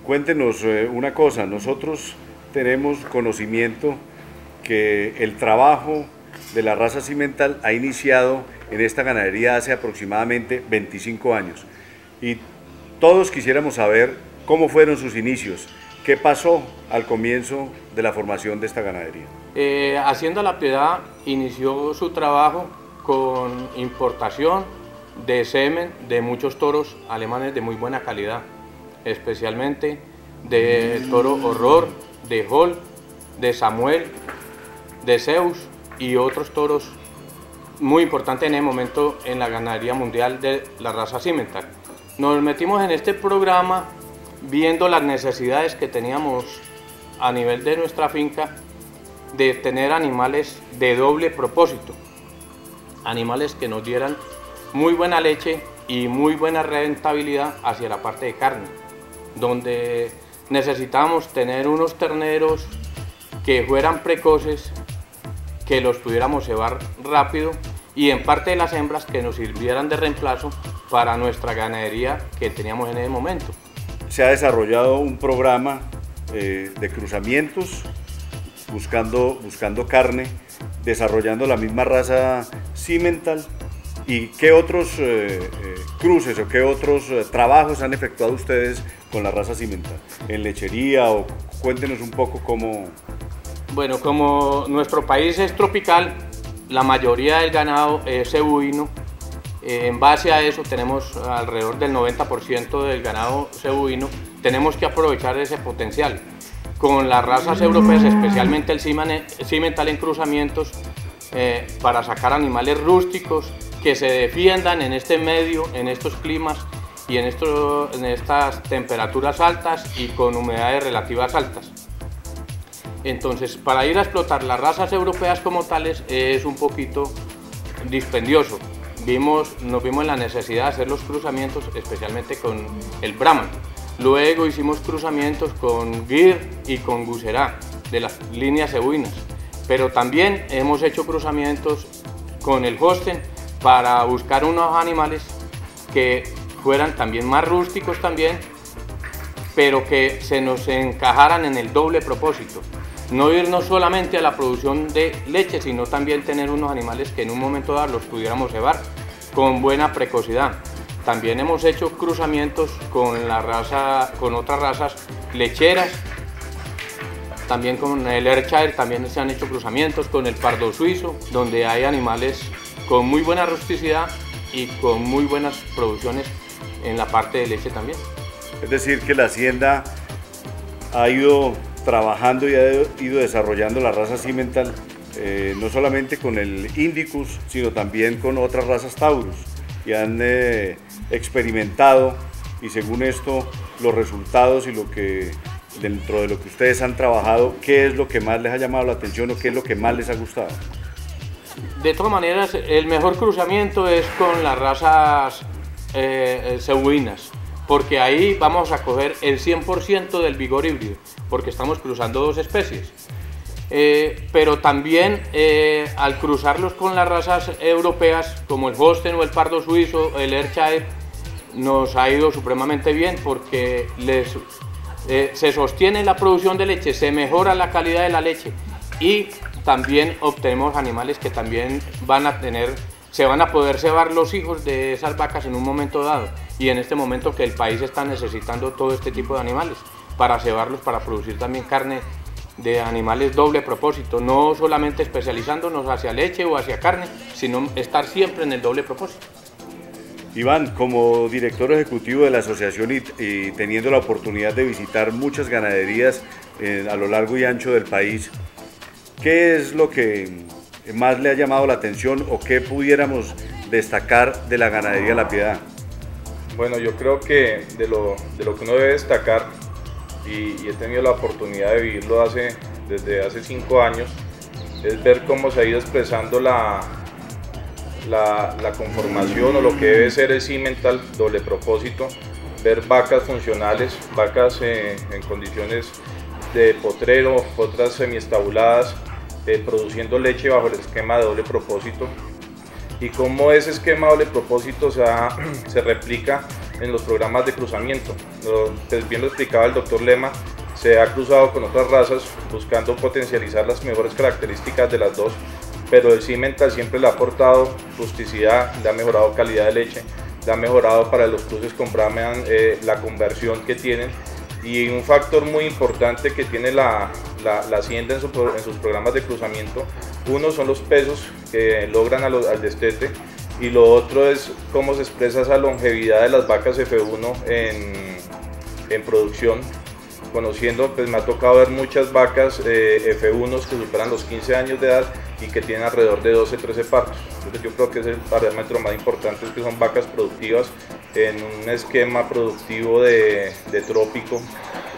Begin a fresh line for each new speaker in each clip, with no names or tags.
Cuéntenos una cosa, nosotros tenemos conocimiento que el trabajo de la raza cimental ha iniciado en esta ganadería hace aproximadamente 25 años y todos quisiéramos saber cómo fueron sus inicios, qué pasó al comienzo de la formación de esta ganadería.
Hacienda La Piedad inició su trabajo con importación de semen de muchos toros alemanes de muy buena calidad, especialmente del toro Horror, de Hall, de Samuel, de Zeus y otros toros muy importantes en el momento en la ganadería mundial de la raza Simmental. Nos metimos en este programa viendo las necesidades que teníamos a nivel de nuestra finca de tener animales de doble propósito, animales que nos dieran muy buena leche y muy buena rentabilidad hacia la parte de carne, donde necesitábamos tener unos terneros que fueran precoces, que los pudiéramos cebar rápido y en parte de las hembras que nos sirvieran de reemplazo para nuestra ganadería que teníamos en ese momento.
Se ha desarrollado un programa de cruzamientos buscando carne, desarrollando la misma raza Simmental. ¿Y qué otros cruces o qué otros trabajos han efectuado ustedes con la raza Simmental? ¿En lechería o cuéntenos un poco cómo?
Bueno, como nuestro país es tropical, la mayoría del ganado es cebuino. En base a eso tenemos alrededor del 90% del ganado cebuino. Tenemos que aprovechar ese potencial. Con las razas europeas, especialmente el Simmental en cruzamientos, para sacar animales rústicos que se defiendan en este medio, en estos climas y en estas temperaturas altas y con humedades relativas altas. Entonces, para ir a explotar las razas europeas como tales es un poquito dispendioso. Nos vimos en la necesidad de hacer los cruzamientos, especialmente con el Brahman. Luego hicimos cruzamientos con Gir y con Gusera, de las líneas cebuinas. Pero también hemos hecho cruzamientos con el Holstein para buscar unos animales que fueran también más rústicos también, pero que se nos encajaran en el doble propósito. No irnos solamente a la producción de leche, sino también tener unos animales que en un momento dado los pudiéramos cebar con buena precocidad. También hemos hecho cruzamientos con otras razas lecheras, también con el Ayrshire también se han hecho cruzamientos con el pardo suizo, donde hay animales con muy buena rusticidad y con muy buenas producciones en la parte de leche también.
Es decir, que la hacienda ha ido trabajando y ha ido desarrollando la raza Simmental, no solamente con el Indicus, sino también con otras razas Taurus, y han experimentado, y según esto, los resultados y lo que dentro de lo que ustedes han trabajado, ¿qué es lo que más les ha llamado la atención o qué es lo que más les ha gustado?
De todas maneras, el mejor cruzamiento es con las razas cebuinas, porque ahí vamos a coger el 100% del vigor híbrido, porque estamos cruzando dos especies. Pero también al cruzarlos con las razas europeas, como el Holstein o el pardo suizo, el Ayrshire, nos ha ido supremamente bien porque se sostiene la producción de leche, se mejora la calidad de la leche y también obtenemos animales que también se van a poder cebar los hijos de esas vacas en un momento dado, y en este momento que el país está necesitando todo este tipo de animales para cebarlos, para producir también carne de animales doble propósito, no solamente especializándonos hacia leche o hacia carne, sino estar siempre en el doble propósito.
Iván, como director ejecutivo de la asociación y teniendo la oportunidad de visitar muchas ganaderías a lo largo y ancho del país, ¿qué es lo que más le ha llamado la atención o qué pudiéramos destacar de la ganadería La Piedad?
Bueno, yo creo que de lo que uno debe destacar, y he tenido la oportunidad de vivirlo desde hace 5 años, es ver cómo se ha ido expresando la conformación o lo que debe ser el Simmental doble propósito, ver vacas funcionales, vacas en condiciones de potrero, otras semiestabuladas, produciendo leche bajo el esquema de doble propósito, y cómo ese esquema de doble propósito se replica en los programas de cruzamiento. Pues bien lo explicaba el doctor Lema, se ha cruzado con otras razas buscando potencializar las mejores características de las dos, pero el Simmental siempre le ha aportado rusticidad, le ha mejorado calidad de leche, le ha mejorado para los cruces con Brahman la conversión que tienen. Y un factor muy importante que tiene la hacienda en sus programas de cruzamiento, uno son los pesos que logran al destete, y lo otro es cómo se expresa esa longevidad de las vacas F1 en producción. Conociendo, pues me ha tocado ver muchas vacas F1s que superan los 15 años de edad y que tienen alrededor de 12-13 partos. Entonces yo creo que es el parámetro más importante, es que son vacas productivas en un esquema productivo de trópico,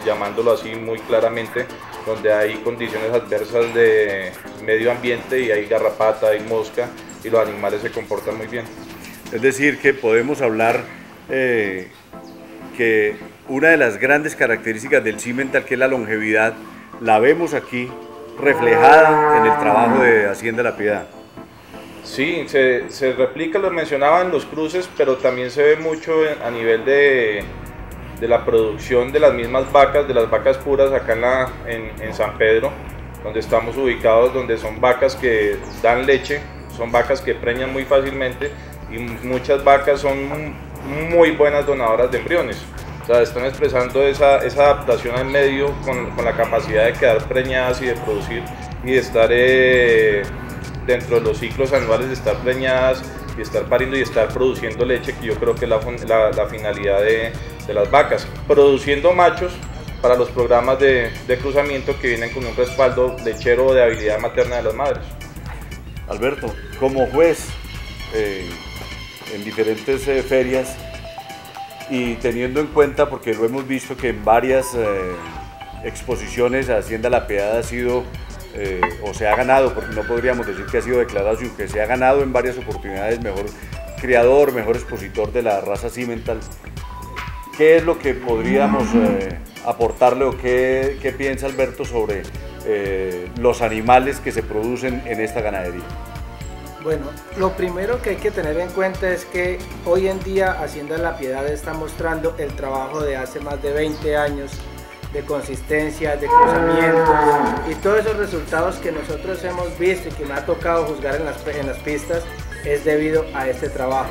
llamándolo así muy claramente, donde hay condiciones adversas de medio ambiente y hay garrapata, hay mosca, y los animales se comportan muy bien.
Es decir, que podemos hablar que una de las grandes características del Simmental, que es la longevidad, la vemos aquí reflejada en el trabajo de Hacienda La Piedad.
Sí, se replica, lo mencionaba en los cruces, pero también se ve mucho a nivel de la producción de las mismas vacas, de las vacas puras acá en San Pedro, donde estamos ubicados, donde son vacas que dan leche, son vacas que preñan muy fácilmente, y muchas vacas son muy buenas donadoras de embriones. O sea, están expresando esa adaptación al medio con la capacidad de quedar preñadas y de producir y de estar dentro de los ciclos anuales, de estar preñadas y estar pariendo y estar produciendo leche, que yo creo que es la finalidad de las vacas. Produciendo machos para los programas de cruzamiento que vienen con un respaldo lechero de habilidad materna de las madres.
Alberto, como juez en diferentes ferias, y teniendo en cuenta, porque lo hemos visto que en varias exposiciones Hacienda La Piedad ha sido o se ha ganado, porque no podríamos decir que ha sido declarado, sino que se ha ganado en varias oportunidades mejor criador, mejor expositor de la raza Simmental. ¿Qué es lo que podríamos aportarle o qué piensa Alberto sobre los animales que se producen en esta ganadería?
Bueno, lo primero que hay que tener en cuenta es que hoy en día Hacienda La Piedad está mostrando el trabajo de hace más de 20 años de consistencia, de cruzamientos y todos esos resultados que nosotros hemos visto y que me ha tocado juzgar en las pistas es debido a este trabajo.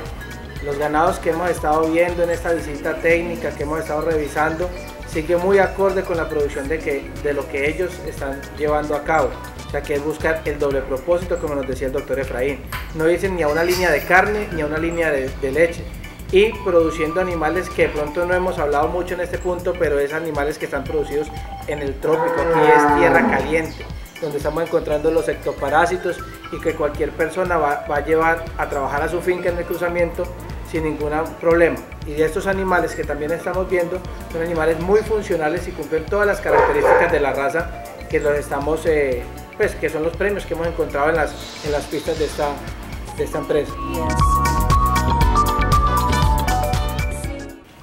Los ganados que hemos estado viendo en esta visita técnica, que hemos estado revisando, sigue muy acorde con la producción de lo que ellos están llevando a cabo. O sea, que es buscar el doble propósito, como nos decía el doctor Efraín. No dicen ni a una línea de carne ni a una línea de leche. Y produciendo animales que de pronto no hemos hablado mucho en este punto, pero es animales que están producidos en el trópico. Aquí es tierra caliente, donde estamos encontrando los ectoparásitos y que cualquier persona va a llevar a trabajar a su finca en el cruzamiento sin ningún problema. Y de estos animales que también estamos viendo, son animales muy funcionales y cumplen todas las características de la raza que los estamos, pues, que son los premios que hemos encontrado en las pistas de esta empresa.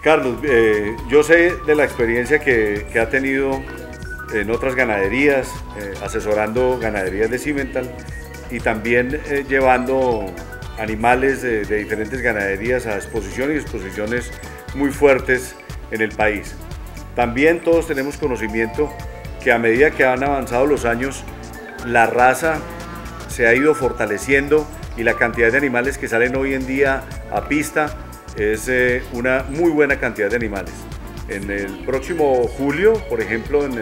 Carlos, yo sé de la experiencia que ha tenido en otras ganaderías, asesorando ganaderías de Simmental y también llevando animales de diferentes ganaderías a exposiciones y exposiciones muy fuertes en el país. También todos tenemos conocimiento que a medida que han avanzado los años, la raza se ha ido fortaleciendo y la cantidad de animales que salen hoy en día a pista es una muy buena cantidad de animales. En el próximo julio, por ejemplo, en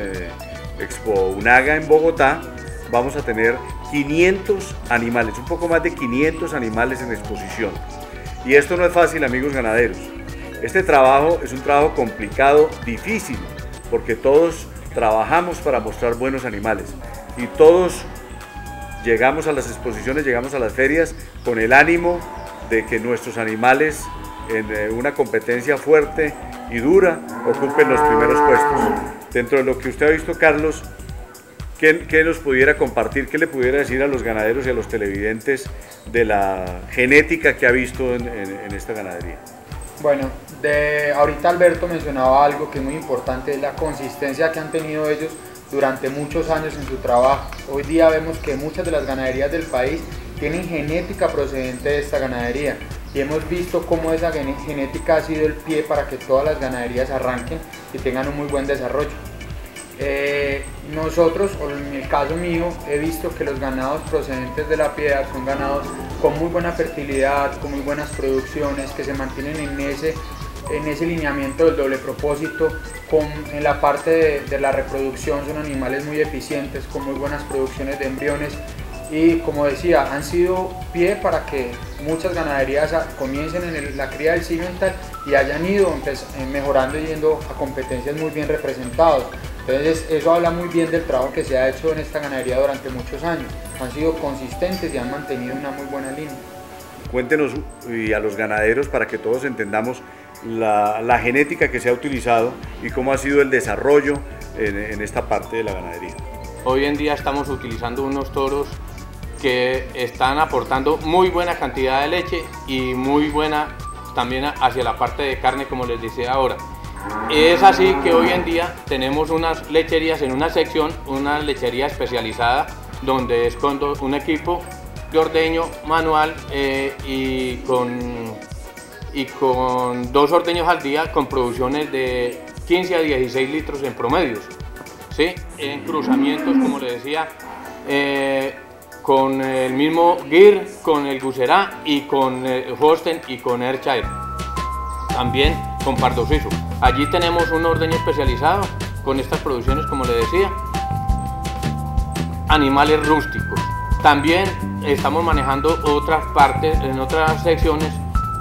Expo Unaga en Bogotá, vamos a tener 500 animales, un poco más de 500 animales en exposición. Y esto no es fácil, amigos ganaderos. Este trabajo es un trabajo complicado, difícil, porque todos trabajamos para mostrar buenos animales y todos llegamos a las exposiciones, llegamos a las ferias con el ánimo de que nuestros animales en una competencia fuerte y dura ocupen los primeros puestos. Dentro de lo que usted ha visto, Carlos, ¿qué nos pudiera compartir, qué le pudiera decir a los ganaderos y a los televidentes de la genética que ha visto en esta ganadería?
Bueno, ahorita Alberto mencionaba algo que es muy importante, es la consistencia que han tenido ellos durante muchos años en su trabajo. Hoy día vemos que muchas de las ganaderías del país tienen genética procedente de esta ganadería. y hemos visto cómo esa genética ha sido el pie para que todas las ganaderías arranquen y tengan un muy buen desarrollo. Nosotros, o en el caso mío, he visto que los ganados procedentes de La Piedad son ganados con muy buena fertilidad, con muy buenas producciones, que se mantienen en ese lineamiento del doble propósito. En la parte de la reproducción son animales muy eficientes, con muy buenas producciones de embriones, y como decía, han sido pie para que muchas ganaderías comiencen en la cría del cimental y hayan ido mejorando y yendo a competencias muy bien representados. Entonces eso habla muy bien del trabajo que se ha hecho en esta ganadería durante muchos años. Han sido consistentes y han mantenido una muy buena línea.
Cuéntenos y a los ganaderos, para que todos entendamos la genética que se ha utilizado y cómo ha sido el desarrollo en esta parte de la ganadería.
Hoy en día estamos utilizando unos toros que están aportando muy buena cantidad de leche y muy buena también hacia la parte de carne, como les decía ahora. Es así que hoy en día tenemos unas lecherías en una sección, una lechería especializada, donde es con un equipo de ordeño manual y con 2 ordeños al día, con producciones de 15 a 16 litros en promedios, ¿sí? En cruzamientos, como les decía, con el mismo Gyr, con el Gusera y con Holstein y con Ayrshire, también con Pardo Suizo. Allí tenemos un ordeño especializado con estas producciones, como les decía, animales rústicos. También estamos manejando otras partes, en otras secciones,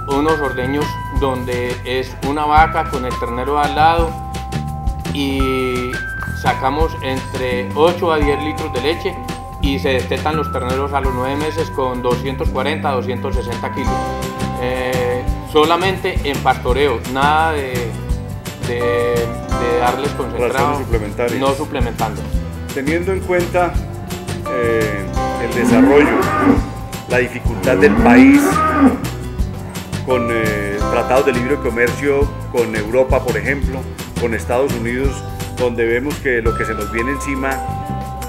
unos ordeños donde es una vaca con el ternero al lado y sacamos entre 8 a 10 litros de leche y se destetan los terneros a los 9 meses con 240 a 260 kilos. Solamente en pastoreo, nada de darles concentrado, no suplementando.
Teniendo en cuenta el desarrollo, la dificultad del país con tratados de libre comercio con Europa, por ejemplo, con Estados Unidos, donde vemos que lo que se nos viene encima,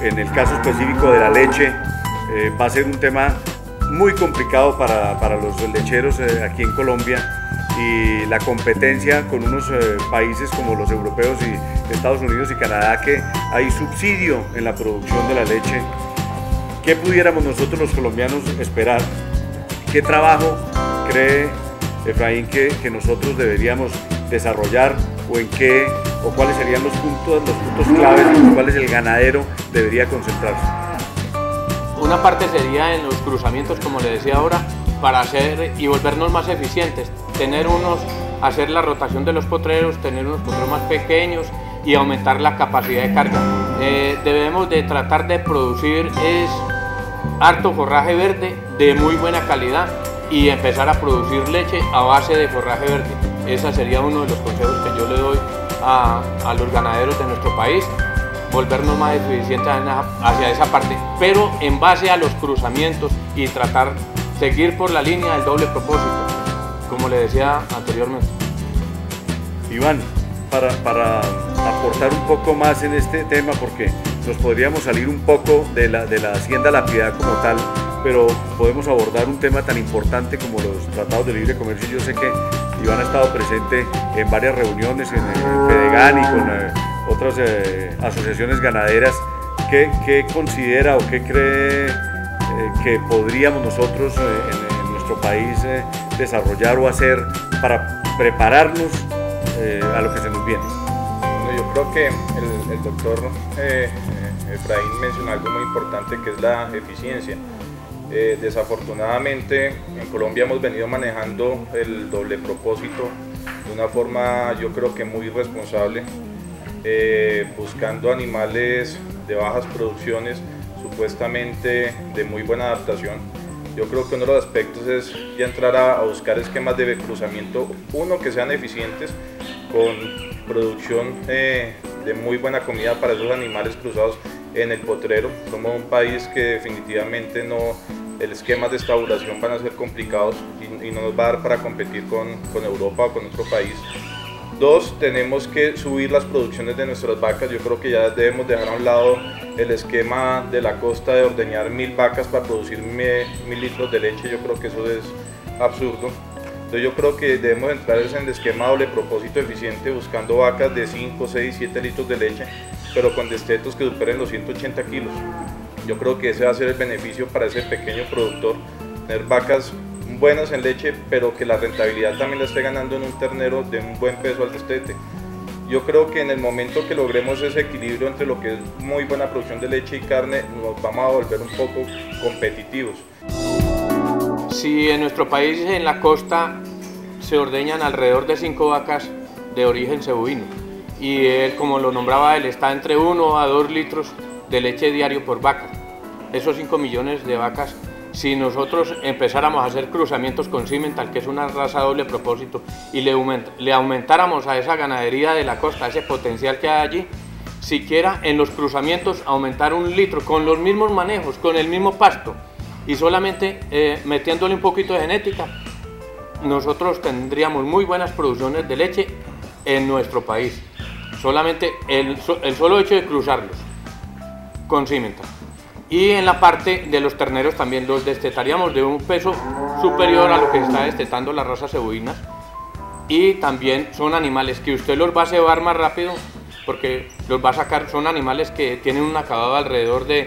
en el caso específico de la leche, va a ser un tema muy complicado para los lecheros aquí en Colombia, y la competencia con unos países como los europeos y Estados Unidos y Canadá, que hay subsidio en la producción de la leche. ¿Qué pudiéramos nosotros los colombianos esperar? ¿Qué trabajo cree Efraín que nosotros deberíamos desarrollar, o cuáles serían los puntos claves en los cuales el ganadero debería concentrarse?
Una parte sería en los cruzamientos, como le decía ahora, para hacer y volvernos más eficientes, hacer la rotación de los potreros, tener unos potreros más pequeños y aumentar la capacidad de carga. Debemos de tratar de producir harto forraje verde de muy buena calidad y empezar a producir leche a base de forraje verde. Ese sería uno de los consejos que yo le doy a los ganaderos de nuestro país, volvernos más eficientes hacia esa parte, pero en base a los cruzamientos y seguir por la línea del doble propósito, como le decía anteriormente.
Iván, para aportar un poco más en este tema, porque nos podríamos salir un poco de la Hacienda La Piedad como tal, pero podemos abordar un tema tan importante como los tratados de libre comercio. Yo sé que Iván ha estado presente en varias reuniones en el Fedegan y con otras asociaciones ganaderas. ¿Qué considera o qué cree que podríamos nosotros en nuestro país desarrollar o hacer para prepararnos a lo que se nos viene?
Bueno, yo creo que el doctor Efraín mencionó algo muy importante, que es la eficiencia. Desafortunadamente en Colombia hemos venido manejando el doble propósito de una forma, yo creo que muy responsable, buscando animales de bajas producciones, supuestamente de muy buena adaptación. Yo creo que uno de los aspectos es ya entrar a buscar esquemas de cruzamiento, que sean eficientes, con producción de muy buena comida para esos animales cruzados en el potrero. Somos un país que definitivamente el esquema de estabulación van a ser complicados y no nos va a dar para competir con Europa o con otro país. 2, tenemos que subir las producciones de nuestras vacas. Yo creo que ya debemos dejar a un lado el esquema de la costa de ordeñar 1000 vacas para producir 1000 litros de leche. Yo creo que eso es absurdo. Entonces yo creo que debemos entrar en el esquema doble propósito eficiente, buscando vacas de 5, 6, 7 litros de leche, pero con destetos que superen los 180 kilos. Yo creo que ese va a ser el beneficio para ese pequeño productor, tener vacas buenas en leche, pero que la rentabilidad también la esté ganando en un ternero de un buen peso al destete. Yo creo que en el momento que logremos ese equilibrio entre lo que es muy buena producción de leche y carne, nos vamos a volver un poco competitivos.
Si en nuestro país, en la costa, se ordeñan alrededor de 5 vacas de origen cebuino, y él, como lo nombraba él, está entre 1 a 2 litros de leche diario por vaca. Esos 5 millones de vacas, si nosotros empezáramos a hacer cruzamientos con Simmental, que es una raza doble propósito, y le aumentáramos a esa ganadería de la costa, ese potencial que hay allí, siquiera en los cruzamientos aumentar 1 litro con los mismos manejos, con el mismo pasto, y solamente metiéndole un poquito de genética, nosotros tendríamos muy buenas producciones de leche en nuestro país. Solamente el solo hecho de cruzarlos con Simmental. Y en la parte de los terneros también los destetaríamos de un peso superior a lo que está destetando las razas cebuinas, y también son animales que usted los va a cebar más rápido, porque los va a sacar, son animales que tienen un acabado alrededor de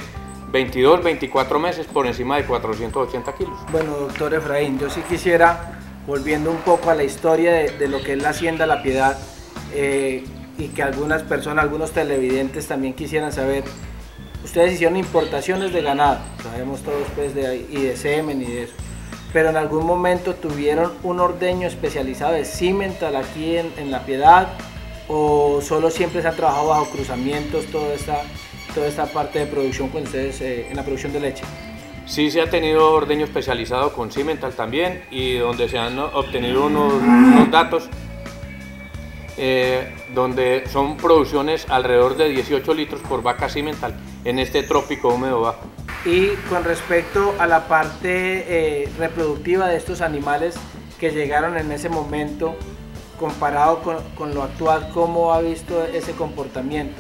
22, 24 meses por encima de 480 kilos.
Bueno, doctor Efraín, yo sí quisiera, volviendo un poco a la historia de lo que es la Hacienda La Piedad, y que algunas personas, algunos televidentes también quisieran saber. Ustedes hicieron importaciones de ganado, sabemos todos pues y de semen y de eso, pero en algún momento tuvieron un ordeño especializado de Simmental aquí en La Piedad, o solo siempre se han trabajado bajo cruzamientos toda esta parte de producción con ustedes en la producción de leche.
Sí, se ha tenido ordeño especializado con Simmental también, y donde se han obtenido unos datos donde son producciones alrededor de 18 litros por vaca Simmental en este trópico húmedo bajo.
Y con respecto a la parte reproductiva de estos animales que llegaron en ese momento, comparado con lo actual, ¿cómo ha visto ese comportamiento?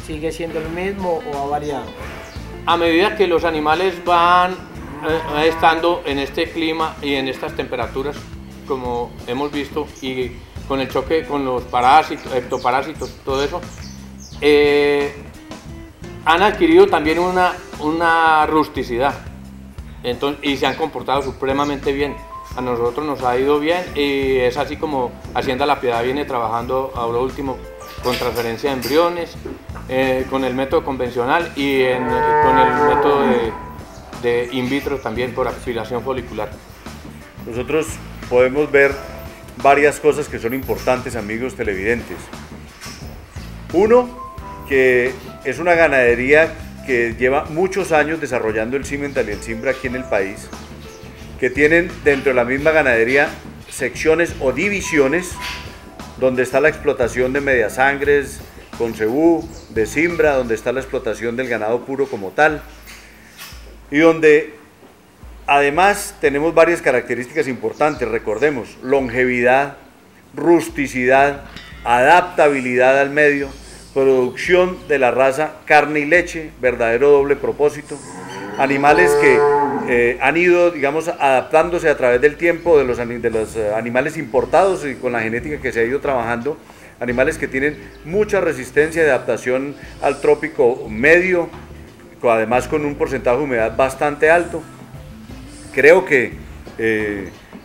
¿Sigue siendo el mismo o ha variado?
A medida que los animales van estando en este clima y en estas temperaturas, como hemos visto, y con el choque con los parásitos, ectoparásitos, todo eso, han adquirido también una rusticidad, entonces, y se han comportado supremamente bien. A nosotros nos ha ido bien, y es así como Hacienda La Piedad viene trabajando ahora último con transferencia de embriones, con el método convencional y con el método de in vitro también por aspiración folicular.
Nosotros podemos ver varias cosas que son importantes, amigos televidentes. Uno, que es una ganadería que lleva muchos años desarrollando el Simmental y el Simbra aquí en el país, que tienen dentro de la misma ganadería secciones o divisiones donde está la explotación de mediasangres con cebú, de Simbra, donde está la explotación del ganado puro como tal, y donde además tenemos varias características importantes. Recordemos: longevidad, rusticidad, adaptabilidad al medio, producción de la raza carne y leche, verdadero doble propósito, animales que han ido, digamos, adaptándose a través del tiempo de los animales importados y con la genética que se ha ido trabajando, animales que tienen mucha resistencia de adaptación al trópico medio, además con un porcentaje de humedad bastante alto. Creo que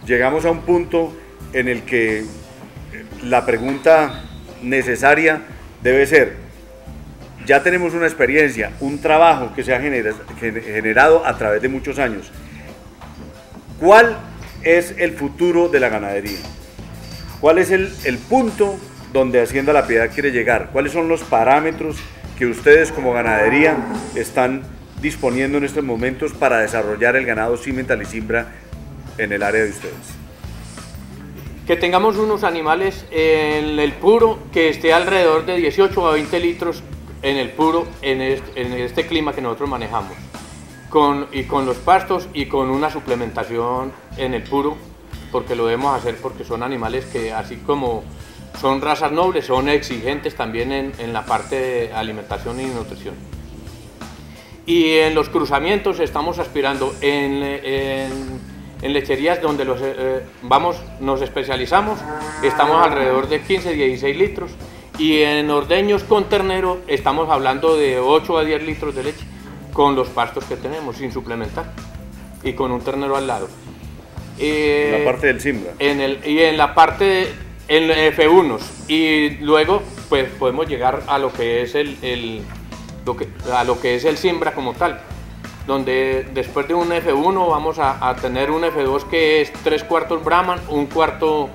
llegamos a un punto en el que la pregunta necesaria debe ser: ya tenemos una experiencia, un trabajo que se ha generado a través de muchos años. ¿Cuál es el futuro de la ganadería? ¿Cuál es el punto donde Hacienda La Piedad quiere llegar? ¿Cuáles son los parámetros que ustedes como ganadería están disponiendo en estos momentos para desarrollar el ganado Simmental y Simbra en el área de ustedes?
Que tengamos unos animales en el puro que esté alrededor de 18 a 20 litros en el puro, en este clima que nosotros manejamos, y con los pastos y con una suplementación en el puro, porque lo debemos hacer, porque son animales que, así como son razas nobles, son exigentes también en la parte de alimentación y nutrición. Y en los cruzamientos estamos aspirando en En lecherías donde nos especializamos, estamos alrededor de 15, 16 litros. Y en ordeños con ternero estamos hablando de 8 a 10 litros de leche con los pastos que tenemos, sin suplementar. Y con un ternero al lado.
En la parte del Simbra.
En la parte en F1s. Y luego pues podemos llegar a lo que es el Simbra como tal. Donde después de un F1 vamos a tener un F2 que es 3/4 Brahman, un cuarto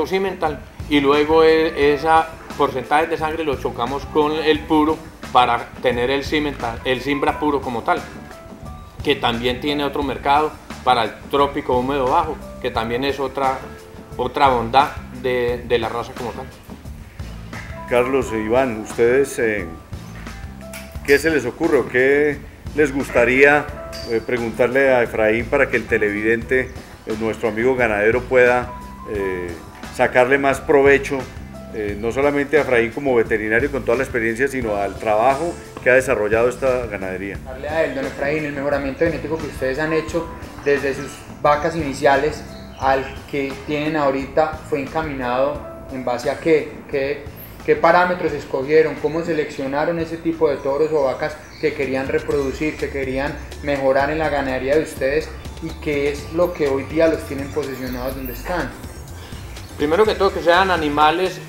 Simmental, y luego esa porcentaje de sangre lo chocamos con el puro para tener el Simbra puro como tal, que también tiene otro mercado para el trópico húmedo bajo, que también es otra bondad de la raza como tal.
Carlos e Iván, ¿ustedes qué se les ocurre o qué les gustaría preguntarle a Efraín para que el televidente, nuestro amigo ganadero, pueda sacarle más provecho, no solamente a Efraín como veterinario con toda la experiencia, sino al trabajo que ha desarrollado esta ganadería?
Darle a él, don Efraín, el mejoramiento genético que ustedes han hecho desde sus vacas iniciales al que tienen ahorita fue encaminado en base a qué parámetros escogieron, cómo seleccionaron ese tipo de toros o vacas que querían reproducir, que querían mejorar en la ganadería de ustedes, y qué es lo que hoy día los tienen posesionados donde están.
Primero que todo, que sean animales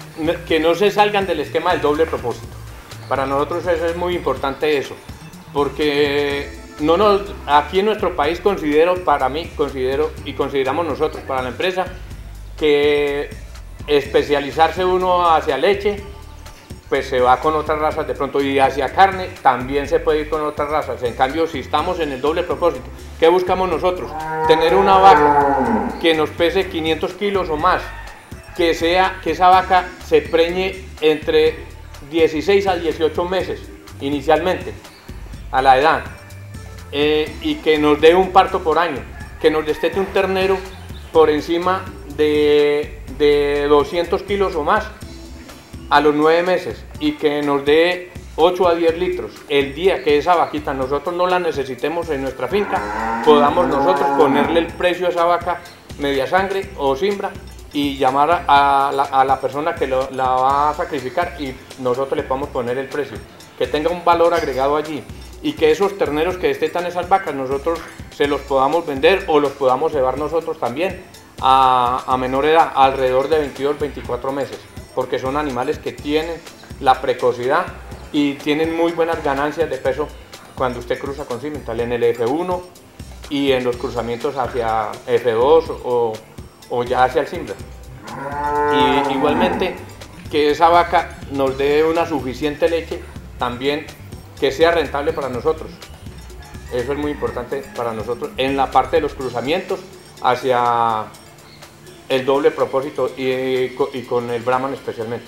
que no se salgan del esquema del doble propósito. Para nosotros eso es muy importante, eso, porque aquí en nuestro país consideramos nosotros, para la empresa, que especializarse uno hacia leche, pues se va con otras razas de pronto, y hacia carne también se puede ir con otras razas. En cambio, si estamos en el doble propósito, ¿qué buscamos nosotros? Tener una vaca que nos pese 500 kilos o más, que esa vaca se preñe entre 16 a 18 meses inicialmente, a la edad, y que nos dé un parto por año, que nos destete un ternero por encima de 200 kilos o más a los 9 meses, y que nos dé 8 a 10 litros el día que esa vaquita nosotros no la necesitemos en nuestra finca, podamos nosotros ponerle el precio a esa vaca media sangre o Simbra y llamar a la persona que la va a sacrificar, y nosotros le podamos poner el precio, que tenga un valor agregado allí, y que esos terneros que destetan esas vacas nosotros se los podamos vender o los podamos llevar nosotros también a menor edad, alrededor de 22, 24 meses, porque son animales que tienen la precocidad y tienen muy buenas ganancias de peso cuando usted cruza con Simmental en el F1 y en los cruzamientos hacia F2 o ya hacia el Simbra. Y igualmente que esa vaca nos dé una suficiente leche, también que sea rentable para nosotros. Eso es muy importante para nosotros en la parte de los cruzamientos hacia el doble propósito y con el Brahman especialmente.